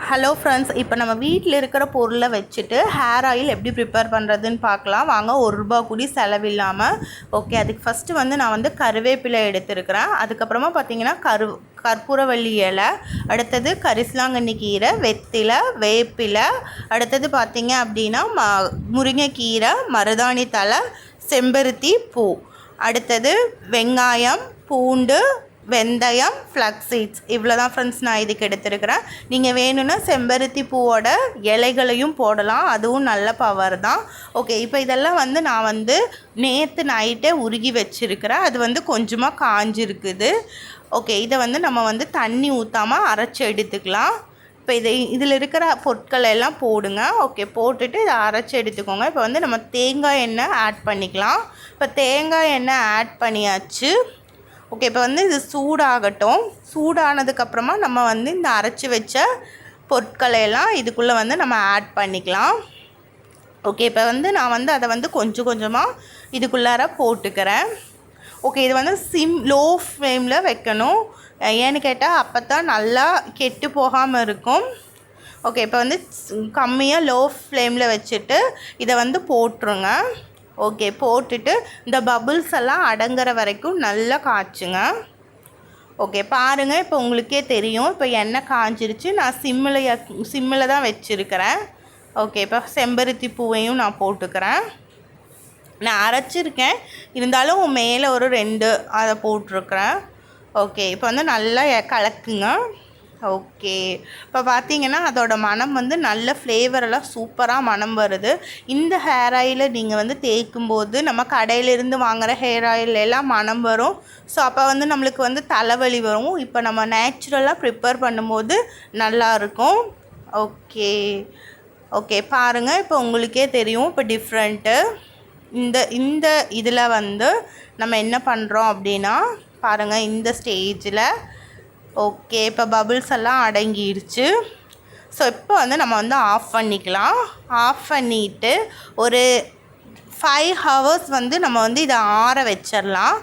Hello friends, இப்போ நம்ம வீட்டில் இருக்கிற பொருளை வச்சுட்டு ஹேர் ஆயில் எப்படி ப்ரிப்பேர் பண்ணுறதுன்னு பார்க்கலாம் வாங்க. ₹1 கூடி செலவில்லாமல். ஓகே, அதுக்கு ஃபஸ்ட்டு வந்து நான் வந்து கருவேப்பிலை எடுத்துருக்கிறேன். அதுக்கப்புறமா பார்த்தீங்கன்னா கற்பூரவள்ளி இலை, அடுத்தது கரிசலாங்கண்ணி கீரை, வெத்திலை, வேப்பிலை, அடுத்தது பார்த்தீங்க அப்படின்னா முருங்கைக்கீரை, மருதாணி தழை, செம்பருத்தி பூ, அடுத்தது வெங்காயம், பூண்டு, வெந்தயம், ஃப்ளக்ஸ் சீட்ஸ். இவ்வளோ தான் ஃப்ரெண்ட்ஸ் நான் இதுக்கு எடுத்துருக்கிறேன். நீங்கள் வேணும்னா செம்பருத்தி பூவோட இலைகளையும் போடலாம், அதுவும் நல்ல பவர் தான். ஓகே, இப்போ இதெல்லாம் வந்து நான் வந்து நேற்று நைட்டே உருகி வச்சுருக்கிறேன். அது வந்து கொஞ்சமாக காஞ்சிருக்குது. ஓகே, இதை வந்து நம்ம வந்து தண்ணி ஊற்றாமல் அரைச்சி எடுத்துக்கலாம். இப்போ இதில் இருக்கிற பொருட்களை எல்லாம் போடுங்க. ஓகே, போட்டுட்டு இதை அரைச்சி எடுத்துக்கோங்க. இப்போ வந்து நம்ம தேங்காய் எண்ணெய் ஆட் பண்ணிக்கலாம். இப்போ தேங்காய் எண்ணெய் ஆட் பண்ணியாச்சு. ஓகே, இப்போ வந்து இது சூடாகட்டும். சூடானதுக்கப்புறமா நம்ம வந்து இந்த அரைச்சி வச்ச பொருட்களையெல்லாம் இதுக்குள்ளே வந்து நம்ம ஆட் பண்ணிக்கலாம். ஓகே, இப்போ வந்து நான் வந்து அதை வந்து கொஞ்சம் கொஞ்சமாக இதுக்குள்ளார போட்டுக்கிறேன். ஓகே, இது வந்து லோ ஃப்ளேமில் வைக்கணும். ஏன்னு கேட்டால் அப்போ தான் நல்லா கெட்டு போகாமல் இருக்கும். ஓகே, இப்போ வந்து கம்மியாக லோ ஃப்ளேமில் வச்சுட்டு இதை வந்து போட்டுருங்க. ஓகே, போட்டுட்டு இந்த பபுள்ஸ் எல்லாம் அடங்குற வரைக்கும் நல்லா காய்ச்சுங்க. ஓகே, பாருங்கள், இப்போ உங்களுக்கே தெரியும். இப்போ எண்ணெய் காய்ஞ்சிருச்சு. நான் சிம்மில் தான் வச்சுருக்கிறேன். ஓகே, இப்போ செம்பருத்தி பூவையும் நான் போட்டுக்கிறேன். நான் அரைச்சிருக்கேன், இருந்தாலும் மேலே ஒரு 2 அதை போட்டிருக்கிறேன். ஓகே, இப்போ வந்து நல்லா கலக்குங்க. ஓகே, இப்போ பார்த்தீங்கன்னா அதோட மனம் வந்து நல்ல ஃப்ளேவரெல்லாம் சூப்பராக மனம் வருது. இந்த ஹேர் ஆயிலை நீங்கள் வந்து தேய்க்கும்போது நம்ம கடையிலேருந்து வாங்குகிற ஹேர் ஆயில் எல்லாம் மனம் வரும். ஸோ அப்போ வந்து நம்மளுக்கு வந்து தலைவலி வரும். இப்போ நம்ம நேச்சுரலாக ப்ரிப்பேர் பண்ணும்போது நல்லாயிருக்கும். ஓகே ஓகே, பாருங்கள், இப்போ உங்களுக்கே தெரியும் இப்போ டிஃப்ரெண்ட்டு. இந்த இதில் வந்து நம்ம என்ன பண்ணுறோம் அப்படின்னா பாருங்கள், இந்த ஸ்டேஜில் ஓகே இப்போ பபுள்ஸ் எல்லாம் அடங்கிடுச்சு. ஸோ இப்போ வந்து நம்ம வந்து ஆஃப் பண்ணிக்கலாம். ஆஃப் பண்ணிவிட்டு ஒரு 5 hours வந்து நம்ம வந்து இதை ஆற வச்சிடலாம்.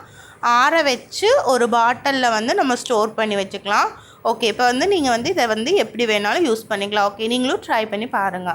ஆற வச்சு ஒரு பாட்டிலில் வந்து நம்ம ஸ்டோர் பண்ணி வச்சுக்கலாம். ஓகே, இப்போ வந்து நீங்கள் வந்து இதை வந்து எப்படி வேணாலும் யூஸ் பண்ணிக்கலாம். ஓகே, நீங்களும் ட்ரை பண்ணி பாருங்கள்.